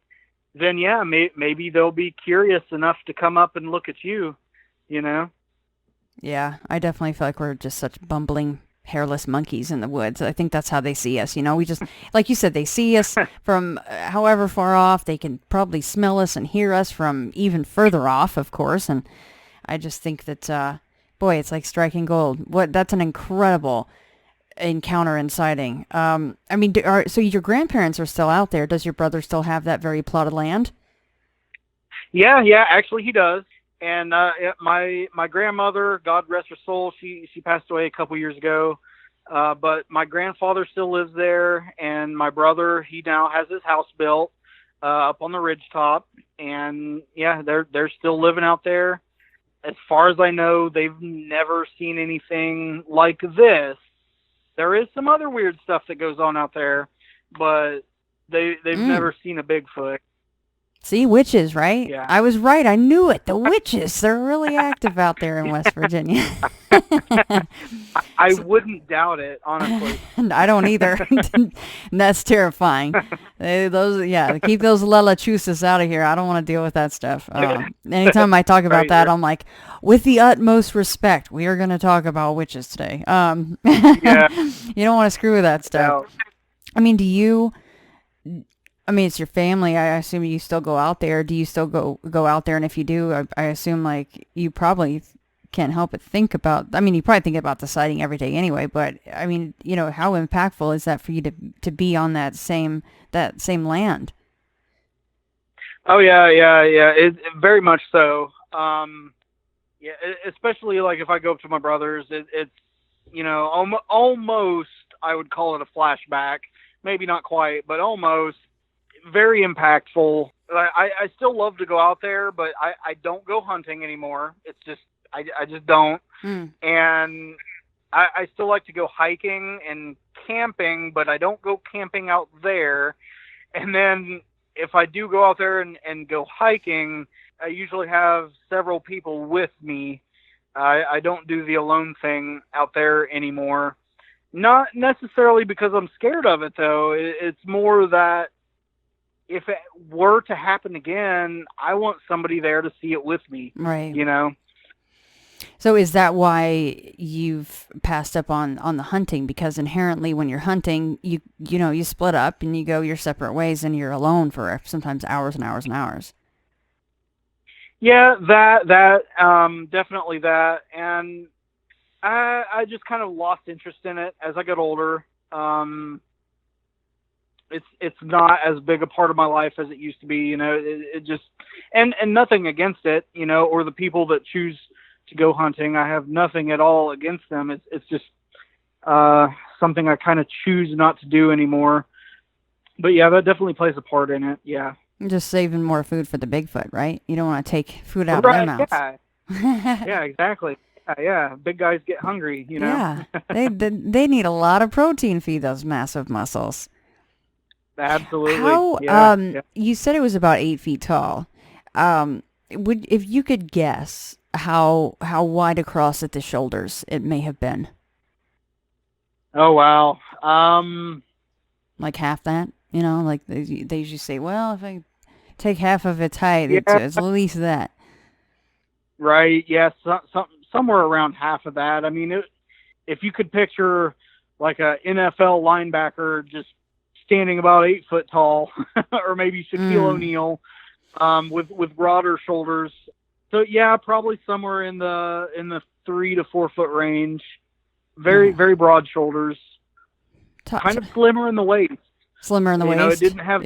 then yeah, maybe they'll be curious enough to come up and look at you. Yeah, I definitely feel like we're just such bumbling, hairless monkeys in the woods. I think that's how they see us. We just, like you said, they see us from however far off. They can probably smell us and hear us from even further off, of course. And I just think that, boy, it's like striking gold. That's an incredible encounter and sighting. I mean, so your grandparents are still out there. Does your brother still have that very plot of land? Yeah, actually he does. And my grandmother, God rest her soul, she passed away a couple years ago. But my grandfather still lives there, and my brother, he now has his house built up on the ridgetop. And yeah, they're still living out there. As far as I know, they've never seen anything like this. There is some other weird stuff that goes on out there, but they've never seen a Bigfoot. See, witches, right? Yeah. I was right. I knew it. The witches, they're really active out there in West Virginia. I wouldn't doubt it, honestly. I don't either. That's terrifying. Keep those lelachusas out of here. I don't want to deal with that stuff. Anytime I talk about that, I'm like, with the utmost respect, we are going to talk about witches today. Yeah. You don't want to screw with that stuff. I mean, it's your family. I assume you still go out there. Do you still go out there? And if you do, I assume like you probably can't help but think about, you probably think about the sighting every day anyway, but I mean, how impactful is that for you to be on that same land? Oh yeah. It very much so. Yeah, especially like if I go up to my brothers, it's, almost, I would call it a flashback. Maybe not quite, but almost. Very impactful. I still love to go out there, but I don't go hunting anymore. It's just, I just don't. And I still like to go hiking and camping, but I don't go camping out there. And then if I do go out there and go hiking, I usually have several people with me. I don't do the alone thing out there anymore. Not necessarily because I'm scared of it, though. It's more that if it were to happen again, I want somebody there to see it with me. Right. So is that why you've passed up on the hunting? Because inherently when you're hunting, you split up and you go your separate ways and you're alone for sometimes hours and hours and hours. Yeah, that definitely that. And I just kind of lost interest in it as I got older. It's not as big a part of my life as it used to be, it just, and nothing against it, or the people that choose to go hunting. I have nothing at all against them. It's just something I kind of choose not to do anymore. But yeah, that definitely plays a part in it. Yeah. You're just saving more food for the Bigfoot, right? You don't want to take food out of their mouths. Yeah. Yeah, exactly. Yeah. Big guys get hungry, Yeah. They need a lot of protein to feed those massive muscles. Absolutely. How, you said it was about 8 feet tall. If you could guess how wide across at the shoulders it may have been? Oh, wow. Like half that, like they usually say, well, if I take half of its height, it's at least that. Right. Yeah. Somewhere around half of that. I mean, if you could picture like a NFL linebacker just standing about 8 foot tall, or maybe Shaquille O'Neal, with broader shoulders. So yeah, probably somewhere in the 3 to 4 foot range. Very, very broad shoulders. Kind of slimmer in the waist. Slimmer in the waist. It didn't have.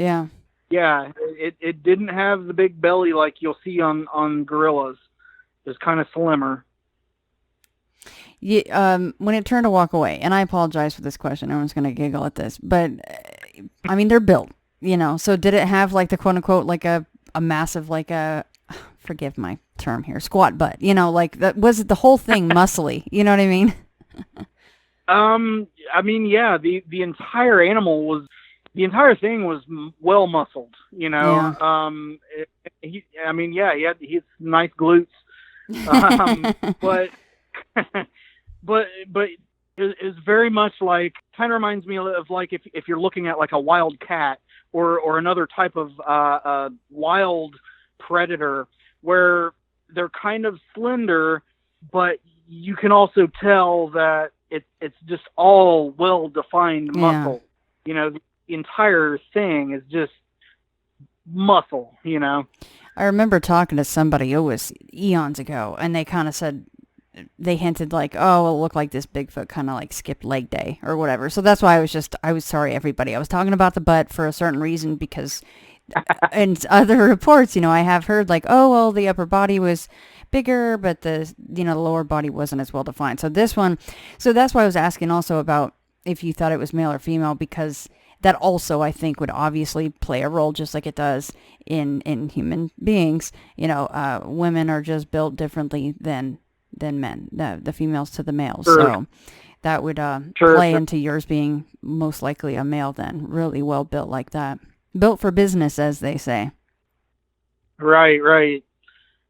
Yeah, it didn't have the big belly like you'll see on gorillas. It was kind of slimmer. Yeah, when it turned to walk away, and I apologize for this question, everyone's going to giggle at this, but I mean, they're built, so did it have like the quote unquote, like a massive, like forgive my term here, squat butt, like that, was it the whole thing muscly? You know what I mean? I mean, yeah, the entire thing was well muscled, Yeah. He had nice glutes, but it's very much like, kind of reminds me of like if you're looking at like a wild cat or another type of wild predator, where they're kind of slender, but you can also tell that it's just all well-defined muscle. The entire thing is just muscle, I remember talking to somebody, it was eons ago, and they kind of said, they hinted like, oh, it looked like this Bigfoot kind of like skipped leg day or whatever. So that's why I was sorry, everybody. I was talking about the butt for a certain reason, because in other reports, I have heard like, oh, well, the upper body was bigger, but the lower body wasn't as well defined. So that's why I was asking also about if you thought it was male or female, because that also, I think, would obviously play a role, just like it does in human beings. Women are just built differently than men, the females to the males. Sure. So that would play into yours being most likely a male then, really well built like that. Built for business, as they say. Right.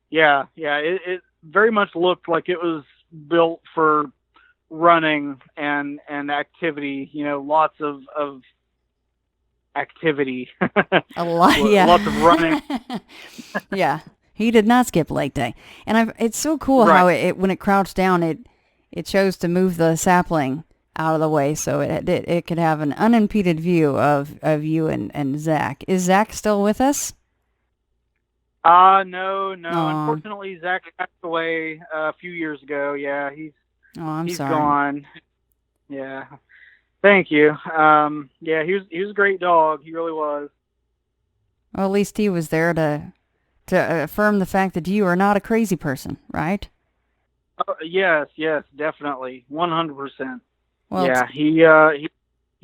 Yeah. It very much looked like it was built for running and activity, lots of activity. A lot, yeah. Lots of running. Yeah. He did not skip leg day. And it's so cool how it when it crouched down, it chose to move the sapling out of the way so it could have an unimpeded view of you and Zach. Is Zach still with us? No. Unfortunately, Zach passed away a few years ago. Yeah, he's sorry. Gone. Yeah. Thank you. Yeah, he was a great dog. He really was. Well, at least he was there to affirm the fact that you are not a crazy person, right? Yes, definitely, 100%. Well, yeah, he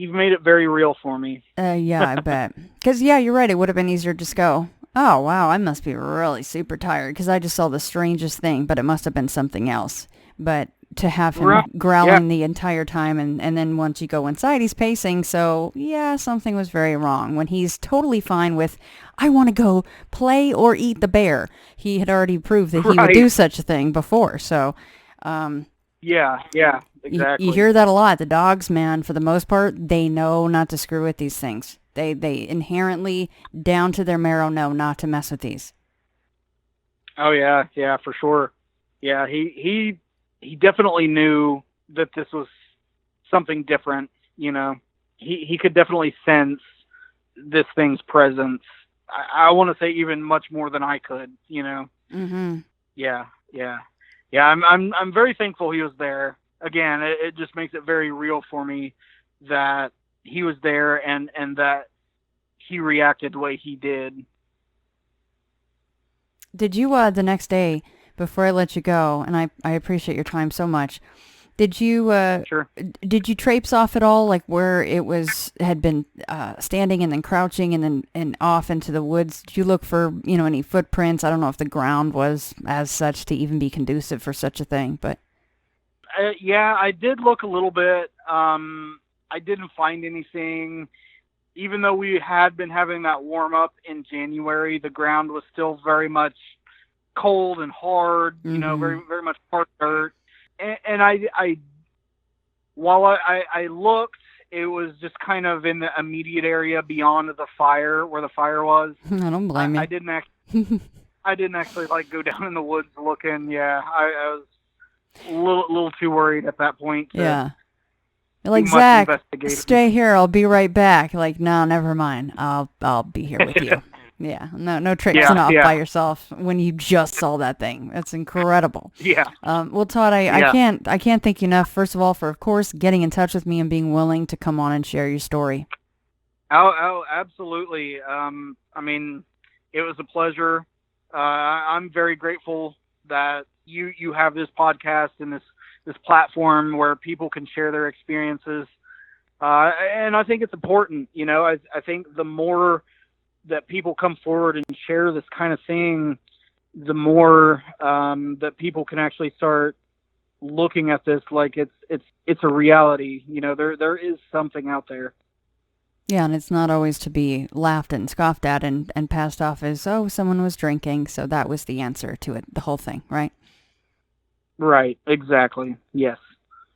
made it very real for me. Yeah, I bet. Because you're right. It would have been easier to just go, oh wow, I must be really super tired because I just saw the strangest thing, but it must have been something else. But to have him growling the entire time, and then once you go inside, he's pacing. So yeah, something was very wrong. When he's totally fine with, I want to go play or eat the bear. He had already proved that he would do such a thing before. So, yeah, exactly. You hear that a lot. The dogs, man, for the most part, they know not to screw with these things. They inherently, down to their marrow, know not to mess with these. Oh yeah, for sure. Yeah, he definitely knew that this was something different. He could definitely sense this thing's presence. I want to say even much more than I could. Mm-hmm. Yeah. I'm very thankful he was there. Again, it just makes it very real for me that he was there and that he reacted the way he did. Did you, the next day, before I let you go, and I appreciate your time so much, did you, Sure. Did you traipse off at all, like where it had been standing and then crouching and off into the woods? Did you look for, any footprints? I don't know if the ground was as such to even be conducive for such a thing, but. Yeah, I did look a little bit. I didn't find anything. Even though we had been having that warm up in January, the ground was still very much cold and hard, Mm-hmm. very, very much hard dirt. And while I looked, it was just kind of in the immediate area beyond the fire, where the fire was. I don't blame you. I didn't actually like go down in the woods looking. Yeah, I was. a little too worried at that point. Yeah. Like, Zach, stay here. I'll be right back. Like, no, never mind. I'll be here with you. Yeah. No tricksing off by yourself when you just saw that thing. That's incredible. Yeah. Well, Todd, I can't thank you enough. First of all, for of course getting in touch with me and being willing to come on and share your story. Oh, absolutely. I mean, it was a pleasure. I'm very grateful that you have this podcast and this platform where people can share their experiences. And I think it's important, I think the more that people come forward and share this kind of thing, the more that people can actually start looking at this like it's a reality. There is something out there. Yeah, and it's not always to be laughed at and scoffed at and passed off as, oh, someone was drinking, so that was the answer to it, the whole thing, right? Right, exactly. Yes.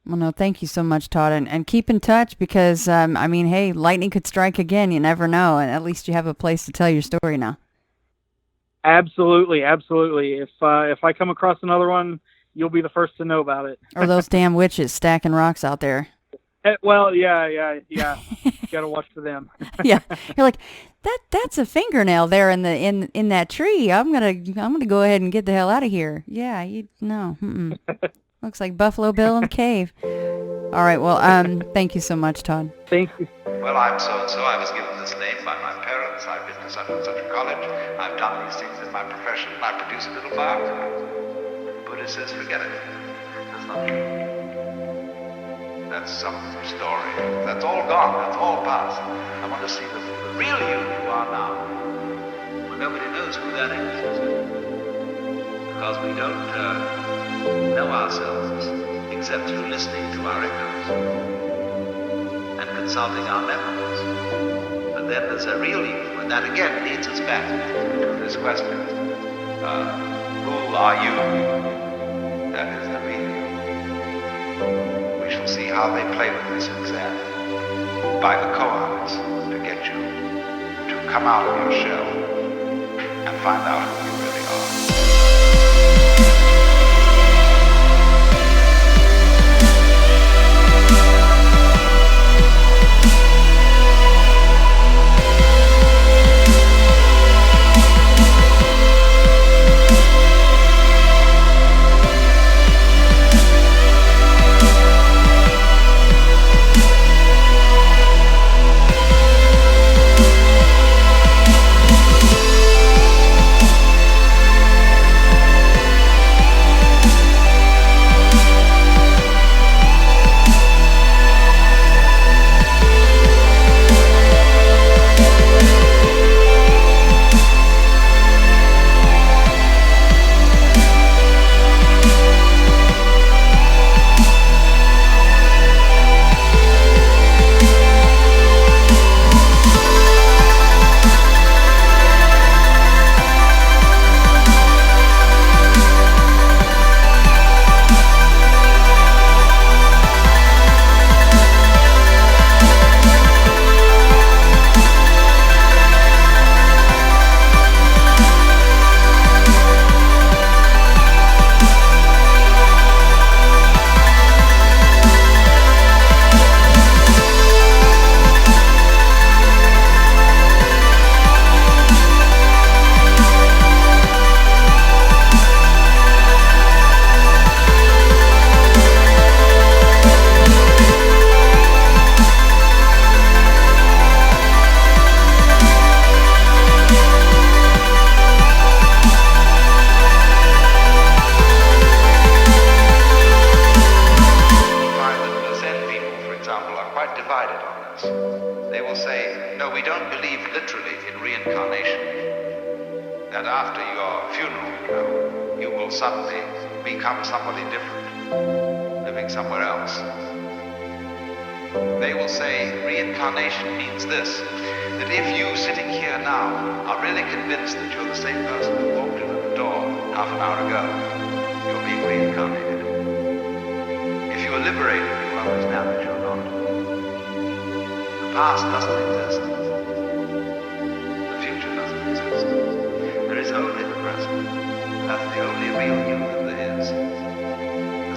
Well, no, thank you so much, Todd, and keep in touch because, hey, lightning could strike again. You never know, and at least you have a place to tell your story now. Absolutely. If I come across another one, you'll be the first to know about it. Or those damn witches stacking rocks out there. Well, yeah. Gotta watch for them. Yeah, you're like, that's a fingernail there in that tree. I'm gonna go ahead and get the hell out of here. Yeah, no. Looks like Buffalo Bill in the cave. All right, well, thank you so much, Todd. Thank you. Well, I'm so-and-so. I was given this name by my parents. I've been to such and such a college. I've done these things in my profession. I produce a little biography. Buddha says, forget it. That's not true. That's some story. That's all gone. That's all past. I want to see the real you are now. Well, nobody knows who that is. Because we don't know ourselves except through listening to our echoes and consulting our memories. But then there's a real you, and that again leads us back to this question. Who are you? That is the real you. We shall see how they play with this exam by the koans to get you to come out of your shell and find out who you really are.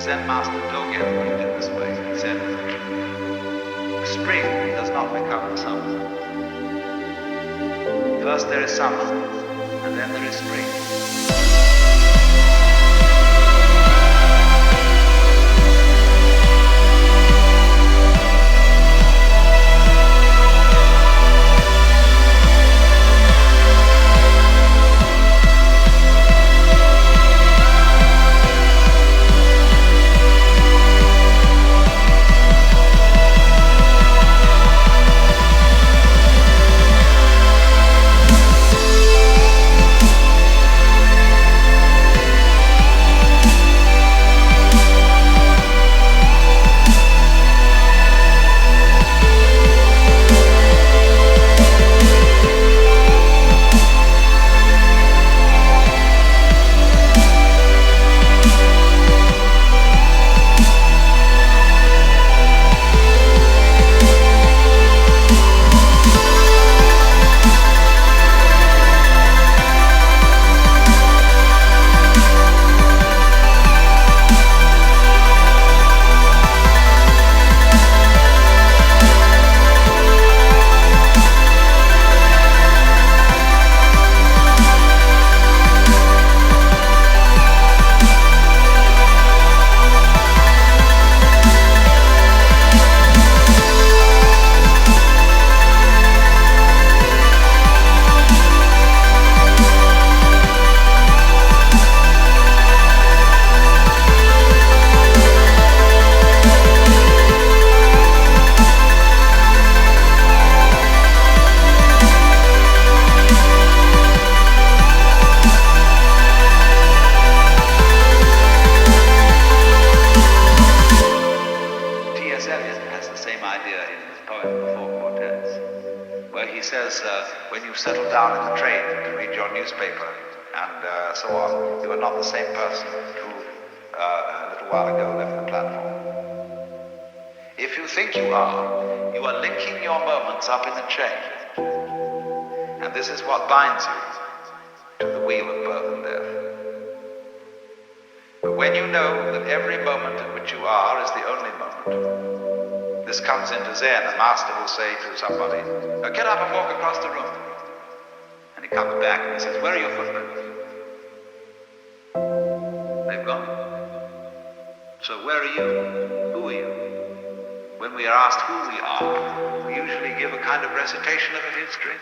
Zen master Dogen put it in this way. He said, spring does not become summer. First there is summer, and then there is spring. When you settle down in the train to read your newspaper and so on, you are not the same person who a little while ago left the platform. If you think you are linking your moments up in the chain. And this is what binds you to the wheel of birth and death. But when you know that every moment in which you are is the only moment, this comes into Zen. A master will say to somebody, get up and walk across the room. And he comes back and he says, where are your footprints? They've gone. So where are you? Who are you? When we are asked who we are, we usually give a kind of recitation of a history.